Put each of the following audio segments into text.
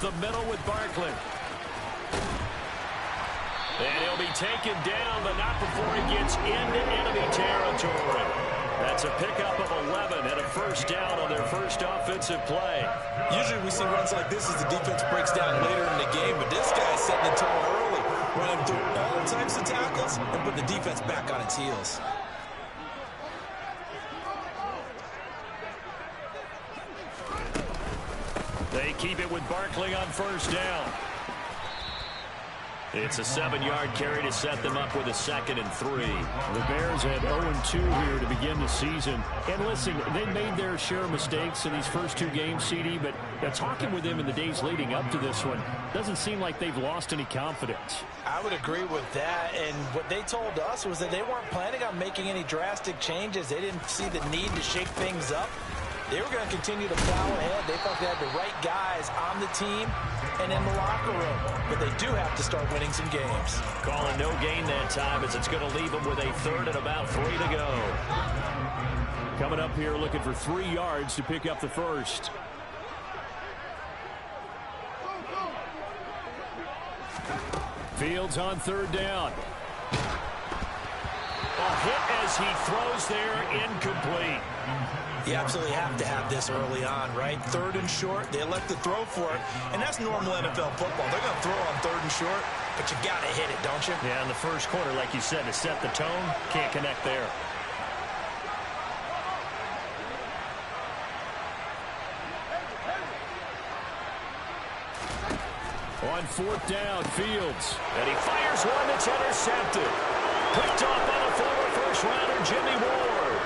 the middle with Barkley. And he'll be taken down, but not before he gets into enemy territory. That's a pickup of 11 and a first down on their first offensive play. Usually we see runs like this as the defense breaks down later in the game, but this guy's setting the tone early, running through all types of tackles and put the defense back on its heels. They keep it with Barkley on first down. It's a 7-yard carry to set them up with a 2nd and 3. The Bears had 0-2 here to begin the season. And listen, they made their share of mistakes in these first 2 games, CD, but talking with them in the days leading up to this one, doesn't seem like they've lost any confidence. I would agree with that, and what they told us was that they weren't planning on making any drastic changes. They didn't see the need to shake things up. They were going to continue to plow ahead. They thought they had the right guys on the team and in the locker room. But they do have to start winning some games. Calling no gain that time as it's going to leave them with a 3rd and about 3 to go. Coming up here looking for 3 yards to pick up the first. Fields on 3rd down. A hit as he throws there, incomplete. You absolutely have to have this early on, right? 3rd and short, they elect to throw for it, and that's normal NFL football. They're going to throw on 3rd and short, but you got to hit it, don't you? Yeah, in the first quarter, like you said, to set the tone, can't connect there. On 4th down, Fields. And he fires one that's intercepted. Picked off by the former first-rounder, Jimmy Ward.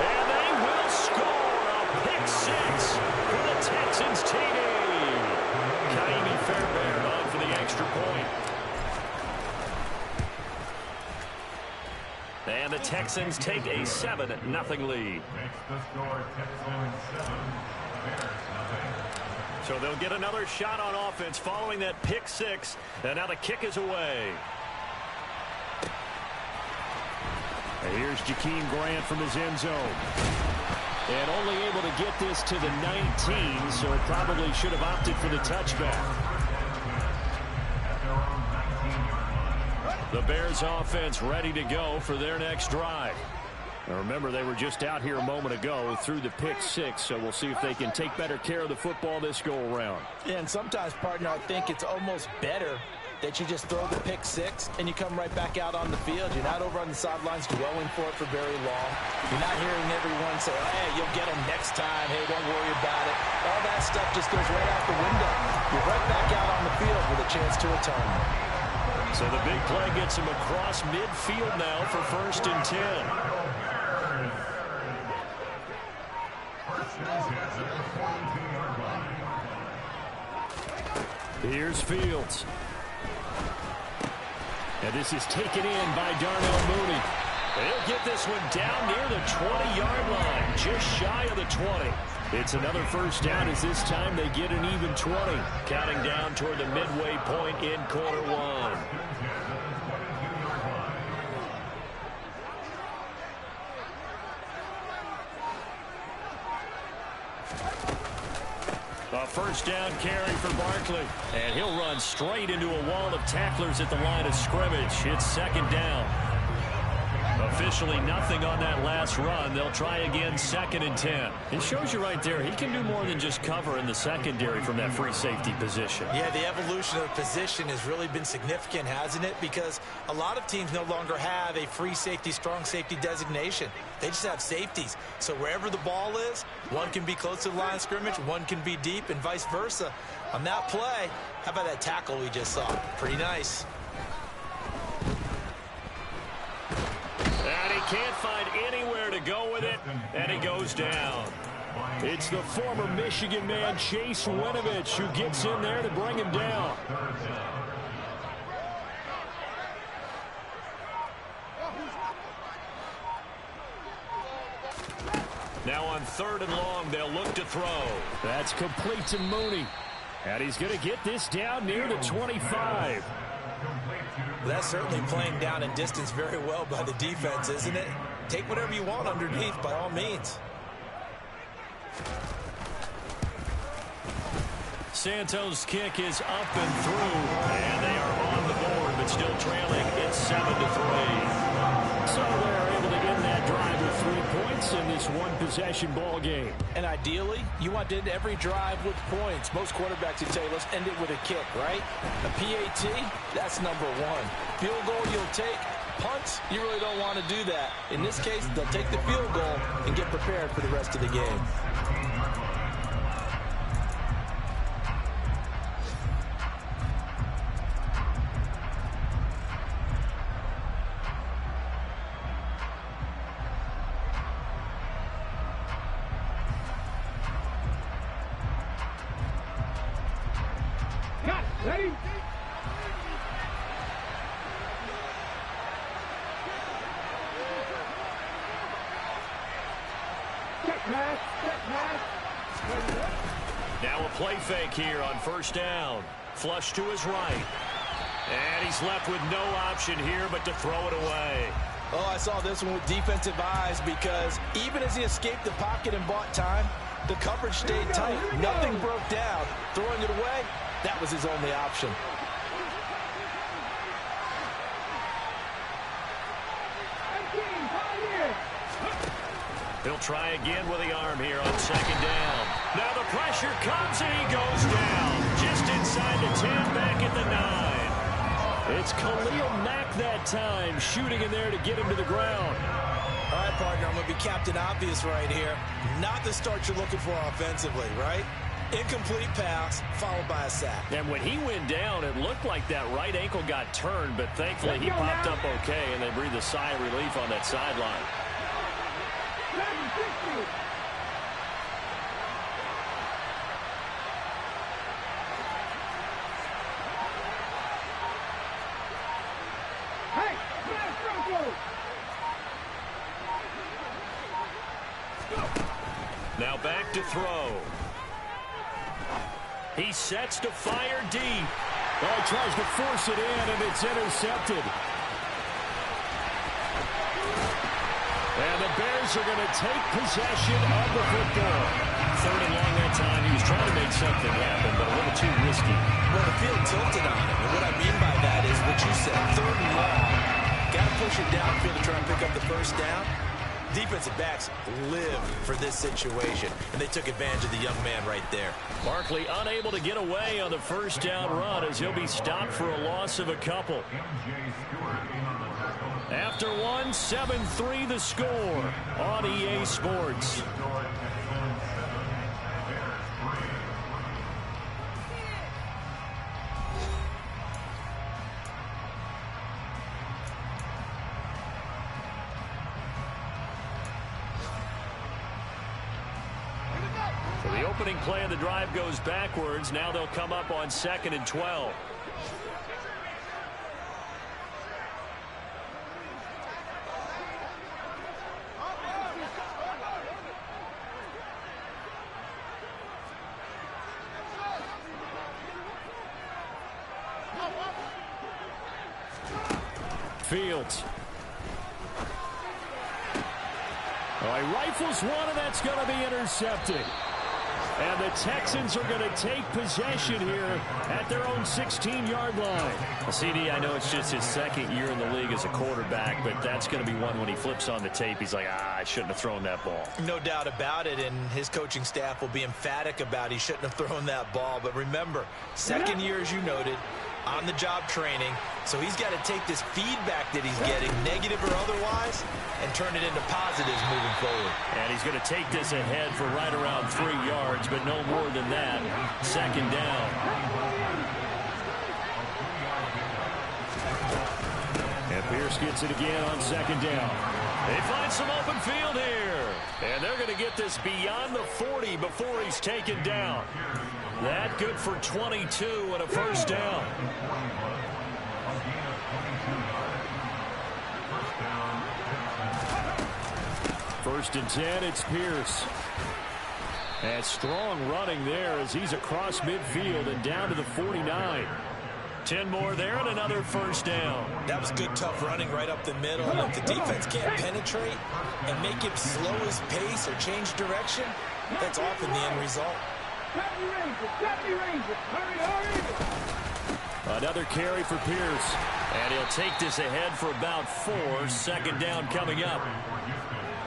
And they will score a pick 6 for the Texans TD. Kaimi Fairbairn on for the extra point. And the Texans take a 7-0 lead. So they'll get another shot on offense following that pick 6. And now the kick is away. And here's Jakeem Grant from his end zone. And only able to get this to the 19, so probably should have opted for the touchback. The Bears offense ready to go for their next drive. Now remember, they were just out here a moment ago through the pick 6, so we'll see if they can take better care of the football this go-around. Yeah, and sometimes, partner, I think it's almost better that you just throw the pick 6 and you come right back out on the field. You're not over on the sidelines dwelling for it for very long. You're not hearing everyone say, oh, hey, you'll get them next time. Hey, don't worry about it. All that stuff just goes right out the window. You're right back out on the field with a chance to atone. So the big play gets him across midfield now for 1st and 10. Here's Fields. And this is taken in by Darnell Mooney. They'll get this one down near the 20-yard line, just shy of the 20. It's another first down as this time they get an even 20. Counting down toward the midway point in quarter 1. A first down carry for Barkley. And he'll run straight into a wall of tacklers at the line of scrimmage. It's 2nd down. Officially nothing on that last run. They'll try again 2nd and 10. It shows you right there, he can do more than just cover in the secondary from that free safety position. Yeah, the evolution of the position has really been significant, hasn't it? Because a lot of teams no longer have a free safety, strong safety designation. They just have safeties. So wherever the ball is, one can be close to the line of scrimmage, one can be deep, and vice versa. On that play, how about that tackle we just saw? Pretty nice. And he can't find anywhere to go with it, and he goes down. It's the former Michigan man, Chase Winovich, who gets in there to bring him down. Now on 3rd and long, they'll look to throw. That's complete to Mooney. And he's going to get this down near the 25. That's certainly playing down in distance very well by the defense, isn't it? Take whatever you want underneath, by all means. Santos' kick is up and through, and they are on the board, but still trailing. It's 7-3. So they're able to end that drive with 3 points in this one-possession ball game. And ideally, you want to end every drive with points. Most quarterbacks would tell you, let's end it with a kick, right? A PAT, that's number one. Field goal you'll take. Punts, you really don't want to do that. In this case, they'll take the field goal and get prepared for the rest of the game. Ready? Now a play fake here on first down. Flush to his right. And he's left with no option here but to throw it away. Oh, I saw this one with defensive eyes because even as he escaped the pocket and bought time, the coverage stayed tight. Nothing broke down. Throwing it away, that was his only option. He'll try again with the arm here on second down. Now the pressure comes and he goes down. Just inside the 10, back at the 9. It's Khalil Mack that time, shooting in there to get him to the ground. All right, partner, I'm going to be Captain Obvious right here. Not the start you're looking for offensively, right? Incomplete pass, followed by a sack. And when he went down, it looked like that right ankle got turned, but thankfully he popped up okay, and they breathed a sigh of relief on that sideline. Now back to throw. He sets to fire deep. Oh, he tries to force it in, and it's intercepted. And the Bears are going to take possession of the football. Third and long that time. He was trying to make something happen, but a little too risky. Well, the field tilted on him. And what I mean by that is what you said, third and long. Got to push it downfield to try and pick up the first down. Defensive backs live for this situation, and they took advantage of the young man right there. Barkley unable to get away on the first down run as he'll be stopped for a loss of a couple. After one, 7-3 the score on EA Sports. So the opening play of the drive goes backwards. Now they'll come up on 2nd and 12. Fields. Oh, he rifles one, and that's going to be intercepted. And the Texans are going to take possession here at their own 16-yard line. Well, CD, I know it's just his second year in the league as a quarterback, but that's going to be one when he flips on the tape. He's like, I shouldn't have thrown that ball. No doubt about it, and his coaching staff will be emphatic about he shouldn't have thrown that ball. But remember, second year, as you noted, on-the-job training, so he's got to take this feedback that he's getting, negative or otherwise, and turn it into positives moving forward. And he's going to take this ahead for right around 3 yards, but no more than that. Second down. And Pierce gets it again on second down. They find some open field here. And they're going to get this beyond the 40 before he's taken down. That good for 22 and a first down. First and 10, it's Pierce. And strong running there as he's across midfield and down to the 49. 10 more there and another first down. That was good, tough running right up the middle. And if the defense can't penetrate and make him slow his pace or change direction, that's often the end result. Another carry for Pierce. And he'll take this ahead for about 4. Second down coming up.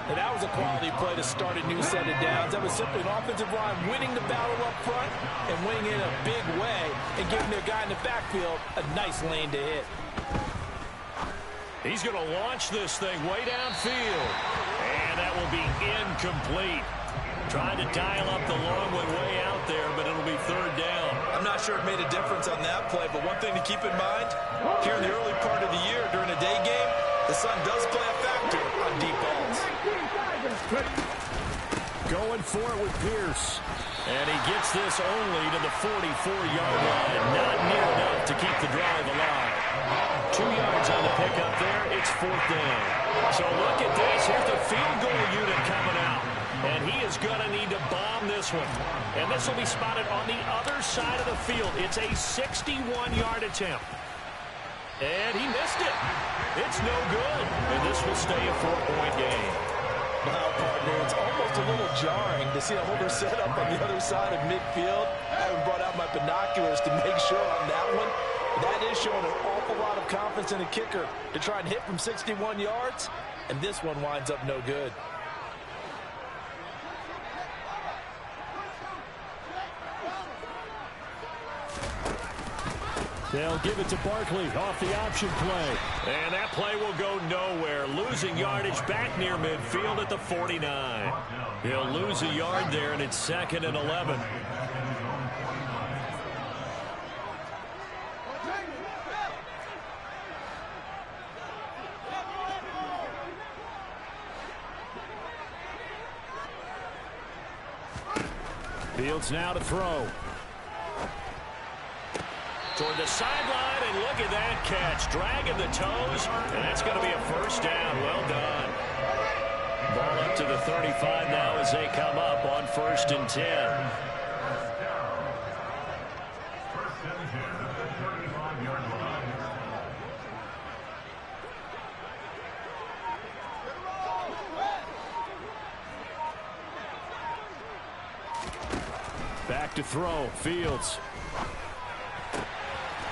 And that was a quality play to start a new set of downs. That was simply an offensive line winning the battle up front and winning it in a big way and giving their guy in the backfield a nice lane to hit. He's going to launch this thing way downfield. And that will be incomplete. Trying to dial up the long one way out there, but it'll be third down. I'm not sure it made a difference on that play, but one thing to keep in mind, here in the early part of the year during a day game, the sun does play a factor on deep balls. Going for it with Pierce. And he gets this only to the 44-yard line. Not near enough to keep the drive alive. 2 yards on the pickup there. It's fourth down. So look at this. Here's the field goal unit coming out. And he is going to need to bomb this one. And this will be spotted on the other side of the field. It's a 61-yard attempt. And he missed it. It's no good. And this will stay a 4-point game. Wow, partner, it's almost a little jarring to see a holder set up on the other side of midfield. I haven't brought out my binoculars to make sure on that one. That is showing an awful lot of confidence in a kicker to try and hit from 61 yards. And this one winds up no good. They'll give it to Barkley off the option play. And that play will go nowhere. Losing yardage back near midfield at the 49. He'll lose a yard there, and it's 2nd and 11. Fields now to throw. Toward the sideline, and look at that catch. Dragging the toes, and that's going to be a first down. Well done. Ball up to the 35 now as they come up on 1st and 10. Back to throw. Fields.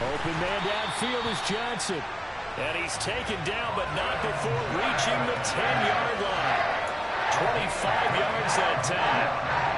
Open man downfield is Johnson. And he's taken down, but not before reaching the 10-yard line. 25 yards that time.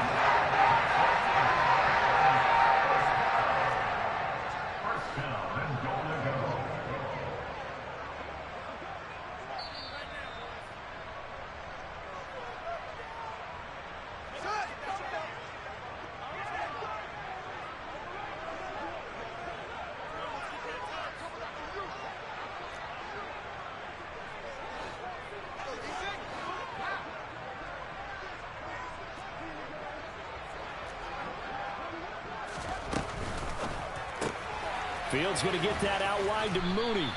Fields going to get that out wide to Mooney.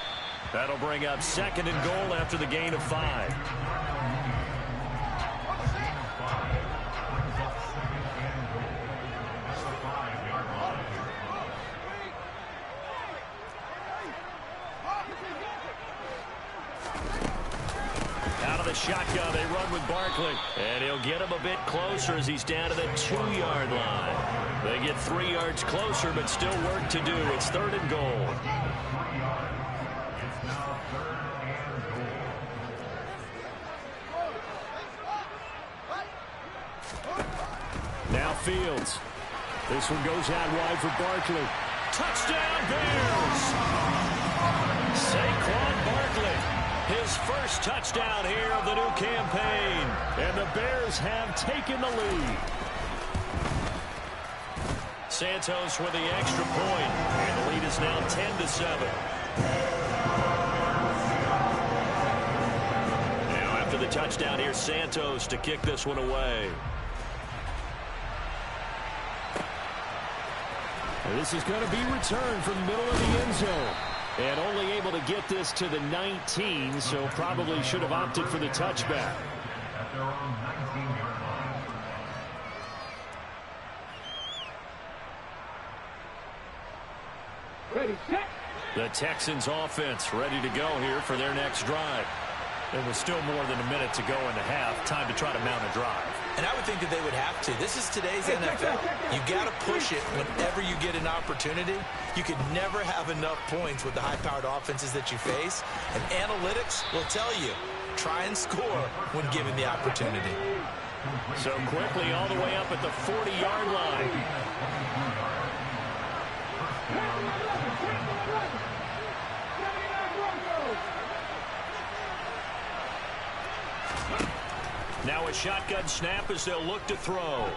That'll bring up 2nd and goal after the gain of 5. Out of the shotgun, they run with Barkley. And he'll get him a bit closer as he's down to the 2-yard line. They get 3 yards closer, but still work to do. It's 3rd and goal. Now Fields. This one goes out wide for Barkley. Touchdown, Bears! Saquon Barkley, his first touchdown here of the new campaign. And the Bears have taken the lead. Santos with the extra point, and the lead is now 10-7. Now after the touchdown, here's Santos to kick this one away. This is going to be returned from the middle of the end zone. And only able to get this to the 19, so probably should have opted for the touchback. The Texans offense ready to go here for their next drive. And with still more than a minute to go in the half, time to try to mount a drive. And I would think that they would have to. This is today's NFL. You got to push it whenever you get an opportunity. You could never have enough points with the high-powered offenses that you face. And analytics will tell you, try and score when given the opportunity. So quickly all the way up at the 40-yard line. Now a shotgun snap as they'll look to throw.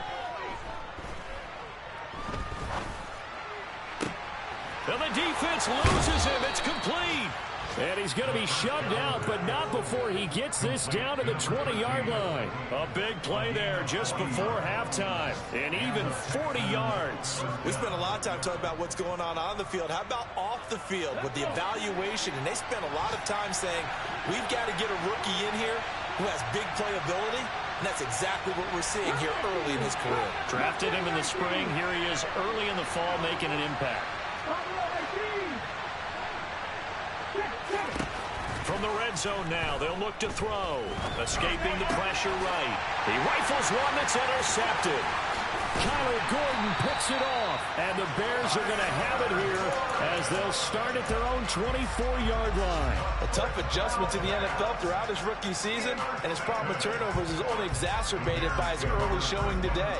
And the defense loses him. It's complete. And he's going to be shoved out, but not before he gets this down to the 20-yard line. A big play there just before halftime. And even 40 yards. We spent a lot of time talking about what's going on the field. How about off the field with the evaluation? And they spent a lot of time saying, we've got to get a rookie in here who has big playability. And that's exactly what we're seeing here early in his career. Drafted him in the spring. Here he is early in the fall making an impact. From the red zone now, they'll look to throw. Escaping the pressure right. He rifles one that's intercepted. Kyler Gordon picks it off. And the Bears are going to have it here as they'll start at their own 24-yard line. A tough adjustment to the NFL throughout his rookie season, and his problem with turnovers is only exacerbated by his early showing today.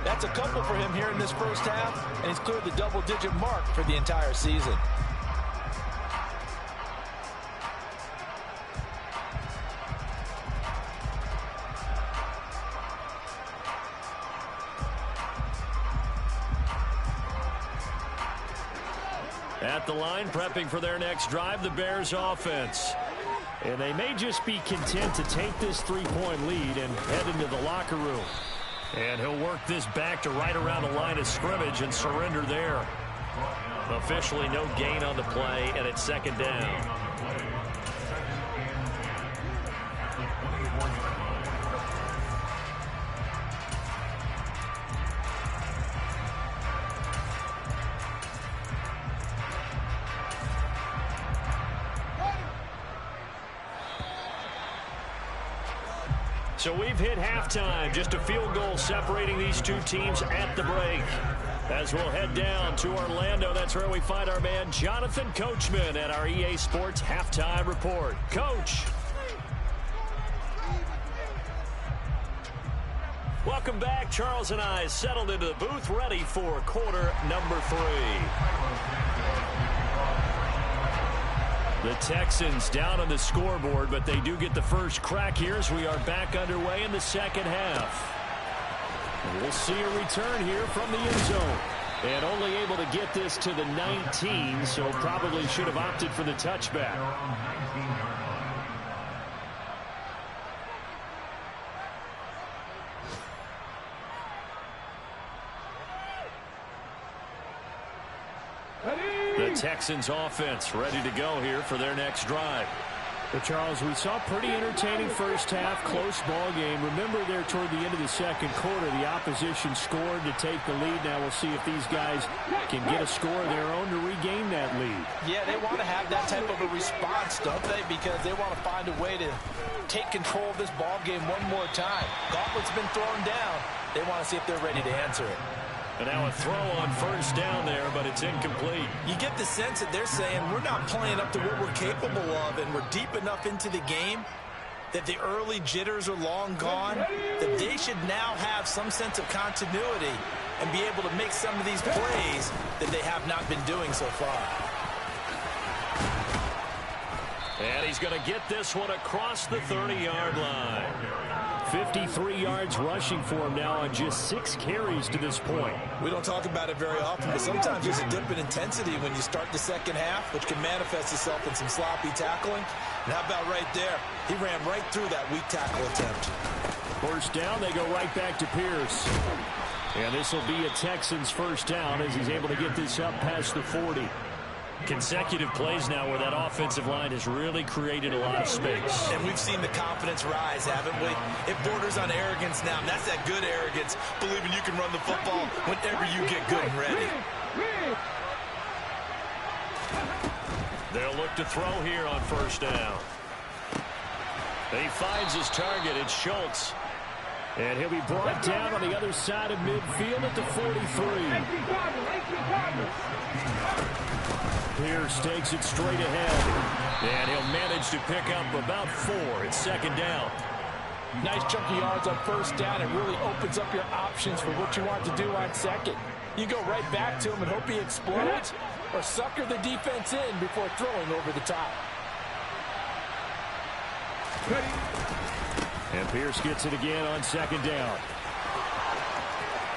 That's a couple for him here in this first half, and he's cleared the double-digit mark for the entire season. At the line, prepping for their next drive, the Bears offense. And they may just be content to take this three-point lead and head into the locker room. And he'll work this back to right around the line of scrimmage and surrender there. Officially no gain on the play, and it's second down. So we've hit halftime. Just a field goal separating these two teams at the break. As we'll head down to Orlando, that's where we find our man Jonathan Coachman at our EA Sports Halftime Report. Coach. Welcome back. Charles and I settled into the booth, ready for quarter number 3. The Texans down on the scoreboard, but they do get the first crack here as we are back underway in the second half. We'll see a return here from the end zone. And only able to get this to the 19, so probably should have opted for the touchback. The Texans offense ready to go here for their next drive. But Charles, we saw pretty entertaining first half, close ball game. Remember there toward the end of the second quarter, the opposition scored to take the lead. Now we'll see if these guys can get a score of their own to regain that lead. Yeah, they want to have that type of a response, don't they? Because they want to find a way to take control of this ball game one more time. Gauntlet's been thrown down. They want to see if they're ready to answer it. And now a throw on first down there, but it's incomplete. You get the sense that they're saying we're not playing up to what we're capable of, and we're deep enough into the game that the early jitters are long gone, that they should now have some sense of continuity and be able to make some of these plays that they have not been doing so far. And he's going to get this one across the 30-yard line. 53 yards rushing for him now on just 6 carries to this point. We don't talk about it very often, but sometimes there's a dip in intensity when you start the second half, which can manifest itself in some sloppy tackling. And how about right there? He ran right through that weak tackle attempt. First down, they go right back to Pierce. And this will be a Texans first down as he's able to get this up past the 40. Consecutive plays now where that offensive line has really created a lot of space. And we've seen the confidence rise, haven't we? It borders on arrogance now, and that's that good arrogance, believing you can run the football whenever you get good and ready. They'll look to throw here on first down. He finds his target. It's Schultz. And he'll be brought down on the other side of midfield at the 43. Pierce takes it straight ahead. And he'll manage to pick up about 4. It's second down. Nice chunk of yards on first down. It really opens up your options for what you want to do on second. You go right back to him and hope he explodes, or sucker the defense in before throwing over the top. And Pierce gets it again on second down.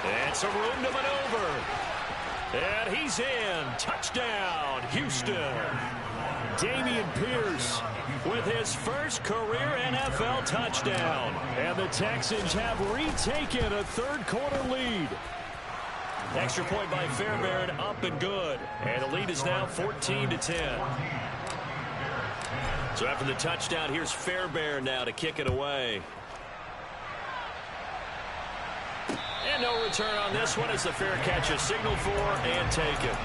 And some room to maneuver. And he's in. Touchdown, Houston. Dameon Pierce with his first career NFL touchdown. And the Texans have retaken a third-quarter lead. Extra point by Fairbairn, up and good. And the lead is now 14-10. So after the touchdown, here's Fairbairn now to kick it away. And no return on this one as the fair catch is signaled for and taken.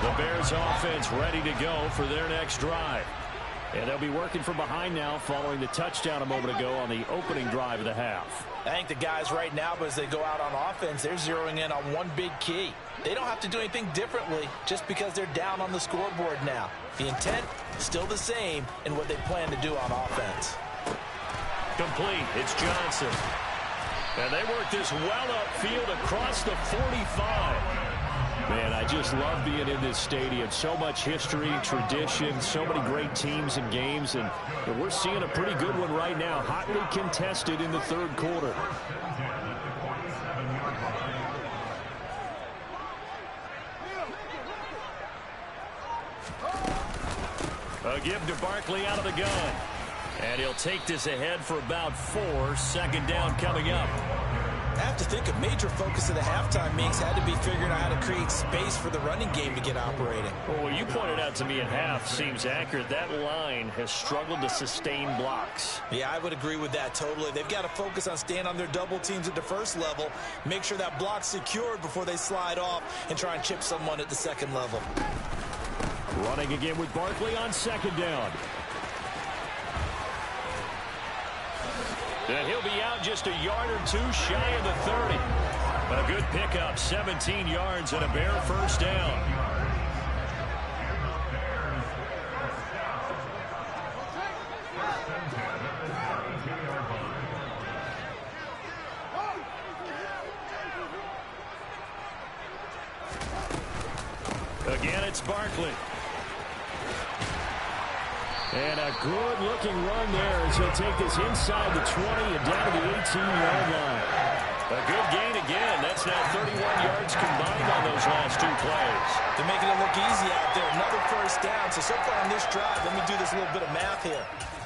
The Bears offense ready to go for their next drive. And they'll be working from behind now following the touchdown a moment ago on the opening drive of the half. I think the guys right now, as they go out on offense, they're zeroing in on one big key. They don't have to do anything differently just because they're down on the scoreboard now. The intent is still the same in what they plan to do on offense. Complete. It's Johnson. And they work this well upfield across the 45. Man, I just love being in this stadium. So much history, tradition, so many great teams and games, and we're seeing a pretty good one right now, hotly contested in the third quarter. A give to Barkley out of the gun. And he'll take this ahead for about 4. Second down coming up. I have to think a major focus of the halftime meetings had to be figuring out how to create space for the running game to get operating. Well, what you pointed out to me at half seems accurate. That line has struggled to sustain blocks. Yeah, I would agree with that totally. They've got to focus on staying on their double teams at the first level, make sure that block's secured before they slide off and try and chip someone at the second level. Running again with Barkley on second down. And he'll be out just a yard or 2 shy of the 30. A good pickup, 17 yards and a Bear first down. Again, it's Barkley. And a good-looking run there as he'll take this inside the 20 and down to the 18-yard line. A good gain again. That's now 31 yards combined on those last 2 plays. They're making it look easy out there. Another first down. So far on this drive, let me do this little bit of math here.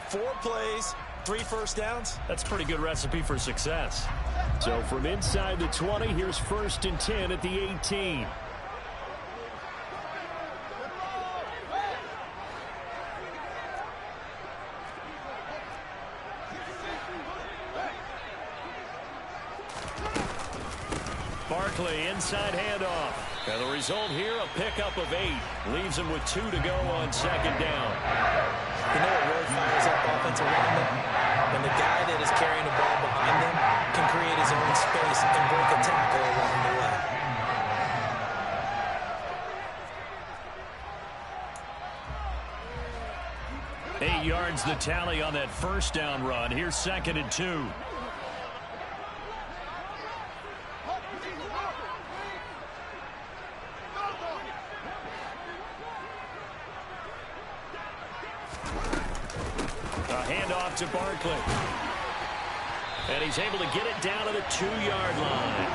4 plays, 3 first downs. That's a pretty good recipe for success. So from inside the 20, here's 1st and 10 at the 18. Barkley, inside handoff. And the result here, a pickup of 8. Leaves him with 2 to go on second down. You know what really fires up offensive linemen? When the guy that is carrying the ball behind them can create his own space and break a tackle along the way. 8 yards the tally on that first down run. Here's 2nd and 2. Handoff to Barkley. And he's able to get it down to the 2-yard line.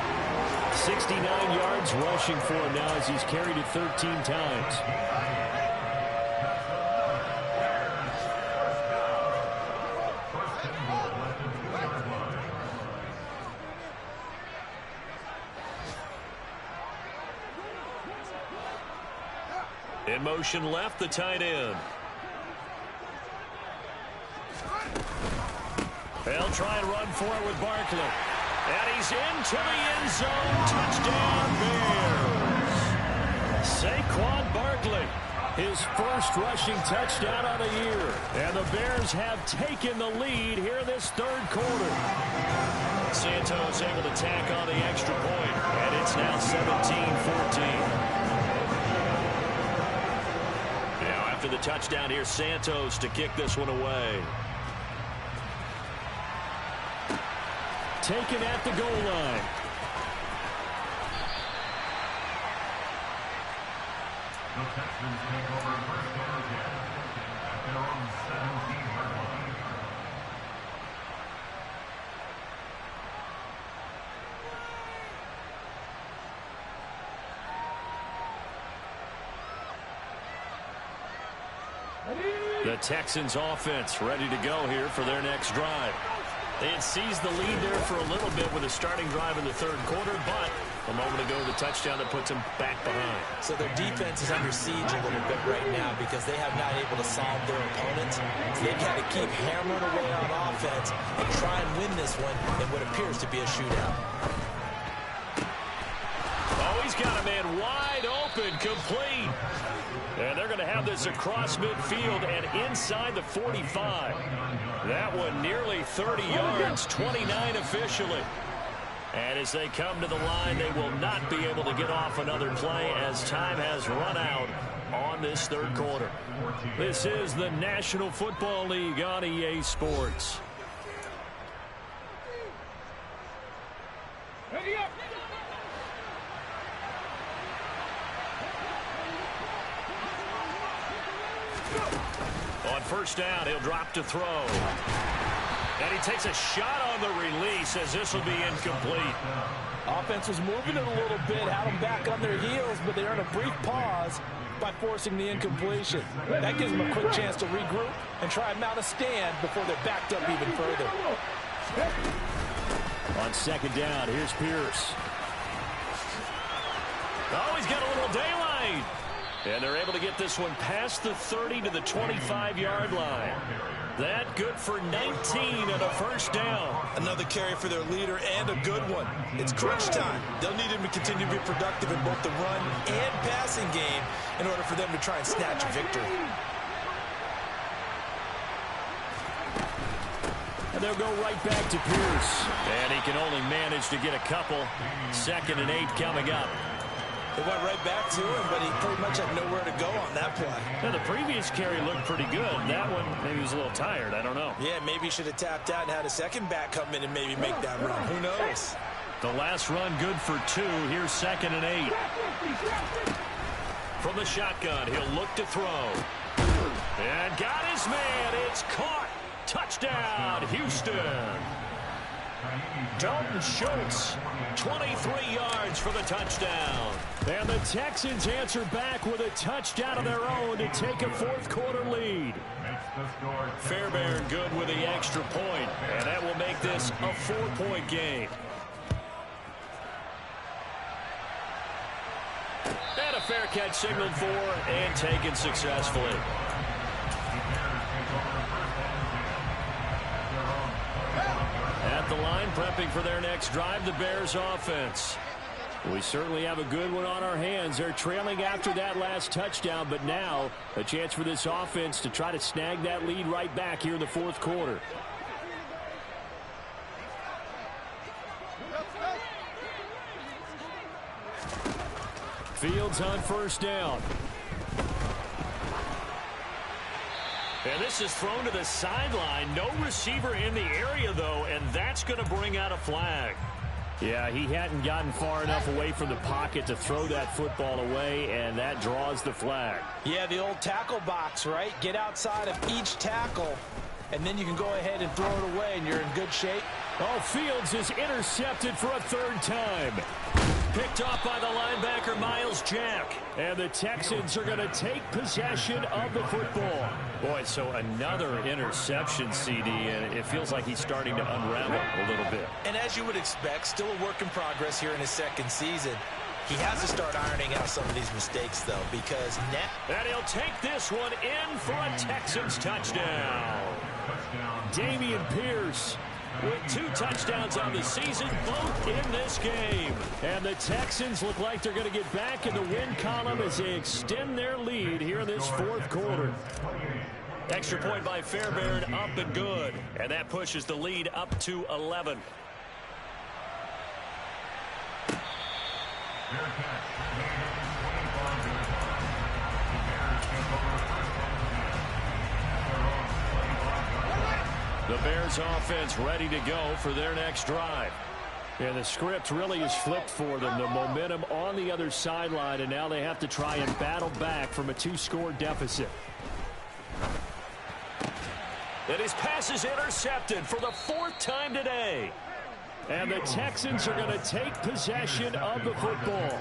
69 yards rushing for him now as he's carried it 13 times. In motion left, the tight end. They'll try and run for it with Barkley. And he's into the end zone. Touchdown, Bears. Saquon Barkley. His first rushing touchdown of the year. And the Bears have taken the lead here in this third quarter. Santos able to tack on the extra point, and it's now 17-14. Now after the touchdown, here's Santos to kick this one away. Taken at the goal line. The Texans take over first down again at their own 17-yard line. The Texans offense ready to go here for their next drive. They had seized the lead there for a little bit with a starting drive in the third quarter, but a moment ago the touchdown that puts them back behind. So their defense is under siege a little bit right now because they have not able to solve their opponents. So they've got to keep hammering away on offense and try and win this one in what appears to be a shootout. Oh, he's got a man wide open, complete. And they're going to have this across midfield and inside the 45. That one nearly 30 yards, 29 officially. And as they come to the line, they will not be able to get off another play as time has run out on this third quarter. This is the National Football League on EA Sports. Ready up. On first down, he'll drop to throw. And he takes a shot on the release as this will be incomplete. Offense was moving it a little bit, had them back on their heels, but they earned a brief pause by forcing the incompletion. That gives them a quick chance to regroup and try and mount a stand before they're backed up even further. On second down, here's Pierce. Oh, he's got a little daylight. And they're able to get this one past the 30 to the 25-yard line. That good for 19 and a first down. Another carry for their leader and a good one. It's crunch time. They'll need him to continue to be productive in both the run and passing game in order for them to try and snatch a victory. And they'll go right back to Pierce. And he can only manage to get a couple. 2nd and 8 coming up. They went right back to him, but he pretty much had nowhere to go on that play. Now, the previous carry looked pretty good. That one, maybe he was a little tired. I don't know. Yeah, maybe he should have tapped out and had a second back come in and maybe make that run. Who knows? The last run good for 2. Here's 2nd and 8. From the shotgun, he'll look to throw. And got his man. It's caught. Touchdown, Houston. Dalton Schultz, 23 yards for the touchdown. And the Texans answer back with a touchdown of their own to take a fourth quarter lead. Fairbairn good with the extra point, and that will make this a 4-point game. And a fair catch signaled for and taken successfully. At the line, prepping for their next drive, the Bears offense. We certainly have a good one on our hands. They're trailing after that last touchdown, but now a chance for this offense to try to snag that lead right back here in the fourth quarter. Fields on first down. And this is thrown to the sideline. No receiver in the area, though, and that's going to bring out a flag. Yeah, he hadn't gotten far enough away from the pocket to throw that football away, and that draws the flag. Yeah, the old tackle box, right? Get outside of each tackle, and then you can go ahead and throw it away, and you're in good shape. Oh, Fields is intercepted for a third time. Picked off by the linebacker, Miles Jack. And the Texans are going to take possession of the football. Boy, so another interception, CD, and it feels like he's starting to unravel a little bit. And as you would expect, still a work in progress here in his second season. He has to start ironing out some of these mistakes, though, because and he'll take this one in for a Texans touchdown. Dameon Pierce with 2 touchdowns on the season, both in this game. And the Texans look like they're going to get back in the win column as they extend their lead here in this 4th quarter. Extra point by Fairbairn, up and good. And that pushes the lead up to 11. The Bears offense ready to go for their next drive. And the script really is flipped for them. The momentum on the other sideline, and now they have to try and battle back from a 2-score deficit. And his pass is intercepted for the 4th time today. And the Texans are going to take possession of the football.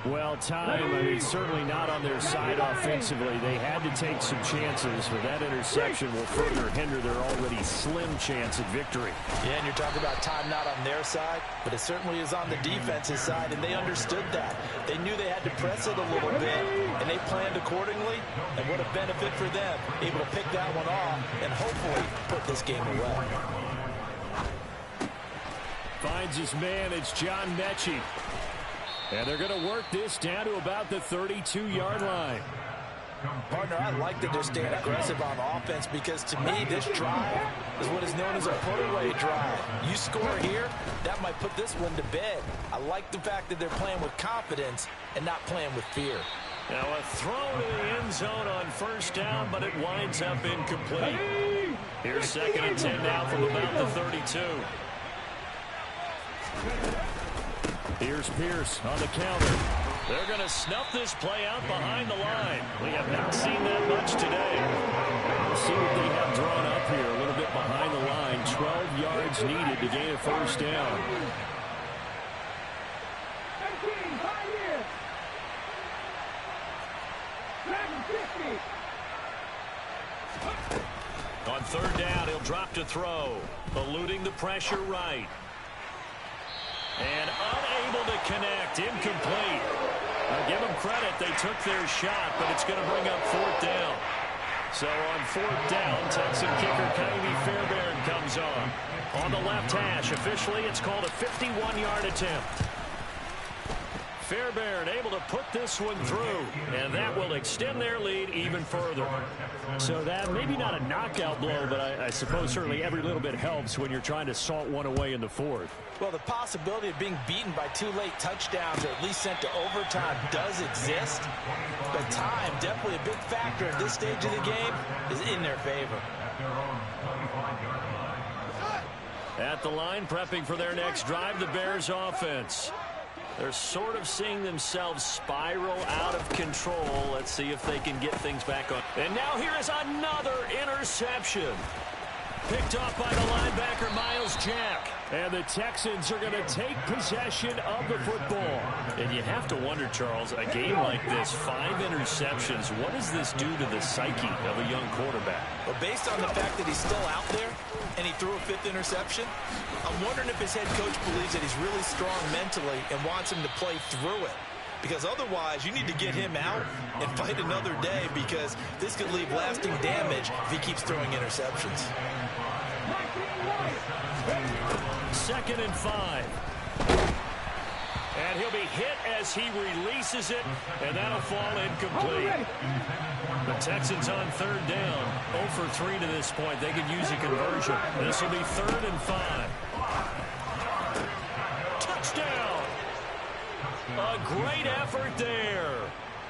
Well, time, certainly not on their side offensively. They had to take some chances, but that interception will further hinder their already slim chance at victory. Yeah, and you're talking about time not on their side, but it certainly is on the defense's side, and they understood that. They knew they had to press it a little bit, and they planned accordingly, and what a benefit for them, able to pick that one off and hopefully put this game away. Finds his man, it's John Mechie. And they're going to work this down to about the 32-yard line. Partner, I like that they're staying aggressive on offense because to me this drive is what is known as a put-away drive. You score here, that might put this one to bed. I like the fact that they're playing with confidence and not playing with fear. Now a throw to the end zone on 1st down, but it winds up incomplete. Here's 2nd and 10 now from about the 32. Here's Pierce on the counter. They're going to snuff this play out behind the line. We have not seen that much today. We'll see what they have drawn up here. A little bit behind the line. 12 yards needed to gain a 1st down. On 3rd down, he'll drop to throw. Eluding the pressure right. And unable to connect. Incomplete. I'll give them credit. They took their shot, but it's going to bring up 4th down. So on 4th down, Texan kicker Kylie Fairbairn comes on. On the left hash, officially it's called a 51-yard attempt. Fairbairn able to put this one through, and that will extend their lead even further. So that maybe not a knockout blow, but I suppose certainly every little bit helps when you're trying to salt one away in the 4th. Well, the possibility of being beaten by 2 late touchdowns or at least sent to overtime does exist, but time, definitely a big factor at this stage of the game, is in their favor. At the line, prepping for their next drive, the Bears offense. They're sort of seeing themselves spiral out of control. Let's see if they can get things back on. And now here is another interception. Picked off by the linebacker, Miles Jack. And the Texans are going to take possession of the football. And you have to wonder, Charles, a game like this, 5 interceptions, what does this do to the psyche of a young quarterback? Well, based on the fact that he's still out there and he threw a 5th interception, I'm wondering if his head coach believes that he's really strong mentally and wants him to play through it. Because otherwise, you need to get him out and fight another day because this could leave lasting damage if he keeps throwing interceptions. 2nd and 5. And he'll be hit as he releases it, and that'll fall incomplete. The Texans on 3rd down, 0 for 3 to this point. They could use a conversion. This will be 3rd and 5. Touchdown! A great effort there.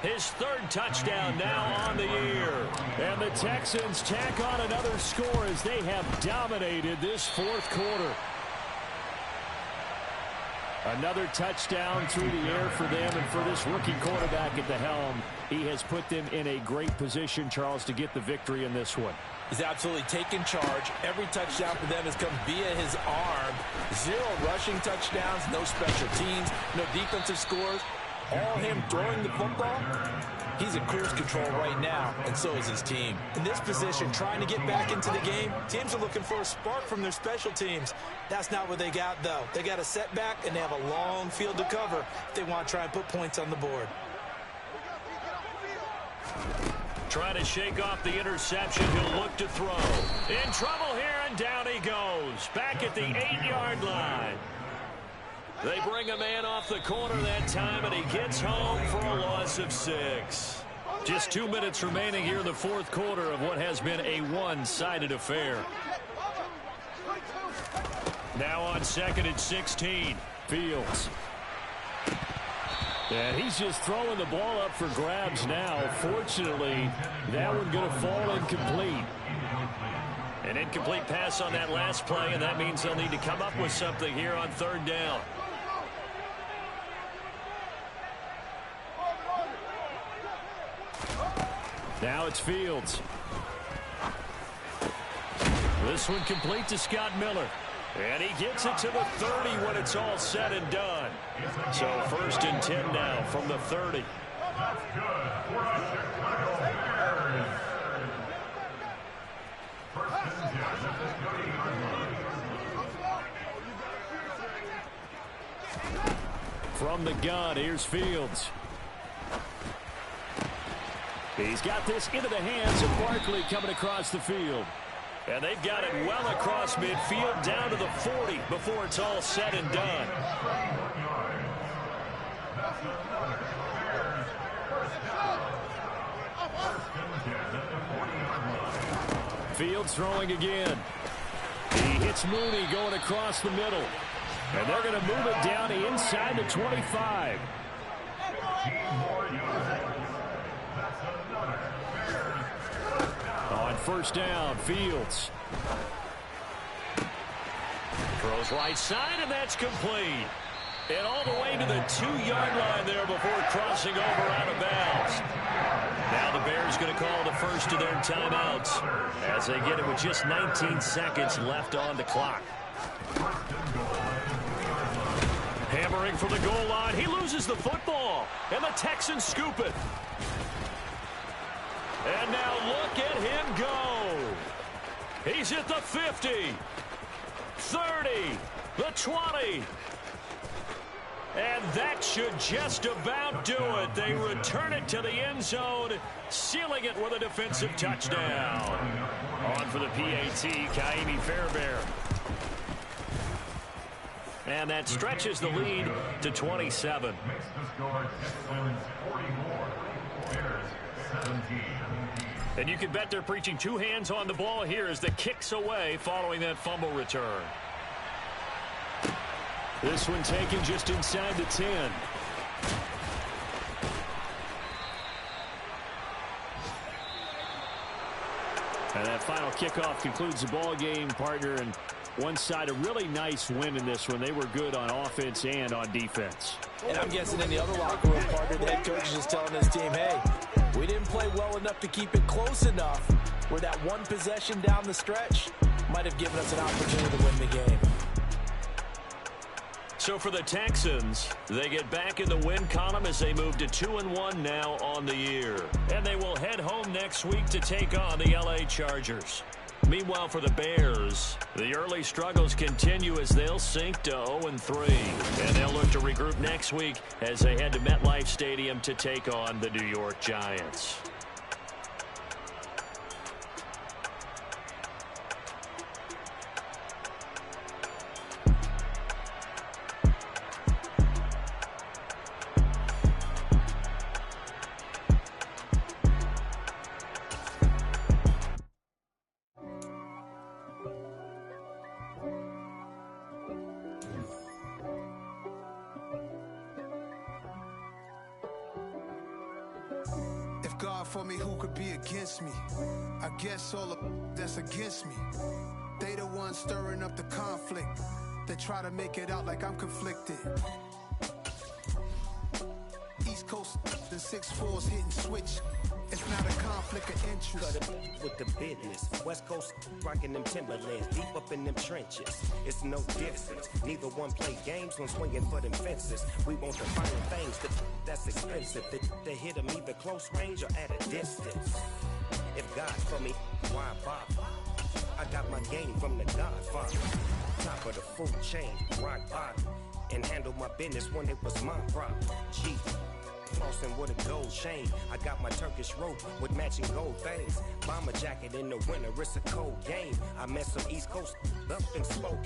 His 3rd touchdown now on the year. And the Texans tack on another score as they have dominated this 4th quarter. Another touchdown through the air for them, and for this rookie quarterback at the helm, he has put them in a great position, Charles, to get the victory in this one. He's absolutely taken charge. Every touchdown for them has come via his arm. 0 rushing touchdowns, no special teams, no defensive scores. All him throwing the football. He's in cruise control right now, and so is his team. In this position, trying to get back into the game, teams are looking for a spark from their special teams. That's not what they got, though. They got a setback, and they have a long field to cover if they want to try and put points on the board. Trying to shake off the interception. He'll look to throw. In trouble here And down he goes, back at the 8-yard line. They bring a man off the corner that time, and he gets home for a loss of 6. Just 2 minutes remaining here in the fourth quarter of what has been a one-sided affair. Now on 2nd and 16, Fields. And he's just throwing the ball up for grabs now. Fortunately, that one going to fall incomplete. An incomplete pass on that last play, and that means they'll need to come up with something here on 3rd down. Now it's Fields. This one complete to Scott Miller. And he gets it to the 30 when it's all said and done. So 1st and 10 now from the 30. That's good for the Chicago Bears. 1st and 10 at the 30-yard line. From the gun, here's Fields. He's got this into the hands of Barkley coming across the field. And they've got it well across midfield down to the 40 before it's all said and done. Fields throwing again. He hits Mooney going across the middle. And they're going to move it down to inside the 25. On 1st down, Fields. Throws right side, and that's complete. And all the way to the 2-yard line there before crossing over out of bounds. Now the Bears going to call the first of their timeouts as they get it with just 19 seconds left on the clock. Hammering for the goal line. He loses the football, and the Texans scoop it. And now look at him go. He's at the 50, 30, the 20. And that should just about do it. They return it to the end zone, sealing it with a defensive touchdown. On for the PAT, Kaimi Fairbairn. And that stretches the lead to 27. Makes the score Texans 44, Bears 17. And you can bet they're preaching 2 hands on the ball here as the kick's away following that fumble return. This one taken just inside the 10. And that final kickoff concludes the ball game, partner. And one side, a really nice win in this one. They were good on offense and on defense. And I'm guessing in the other locker room, partner, the head coach is just telling his team, hey, we didn't play well enough to keep it close enough where that one possession down the stretch might have given us an opportunity to win the game. So for the Texans, they get back in the win column as they move to 2-1 now on the year. And they will head home next week to take on the LA Chargers. Meanwhile, for the Bears, the early struggles continue as they'll sink to 0-3. And they'll look to regroup next week as they head to MetLife Stadium to take on the New York Giants. God for me, who could be against me? I guess all of that's against me. They the ones stirring up the conflict. They try to make it out like I'm conflicted. East Coast, the 6'4's hitting switch. It's not a conflict of interest. Cut it with the business. West Coast rocking them Timberlands, deep up in them trenches. It's no difference. Neither one play games when swinging for them fences. We want the finer things that's expensive. They hit them either close range or at a distance. If God for me, why bother? I got my game from the Godfather. Top of the food chain, rock bottom. And handle my business when it was my problem. G. flossing with a gold chain. I got my Turkish rope with matching gold things. Bomber jacket in the winter, it's a cold game. I met some East Coast up in Spokane.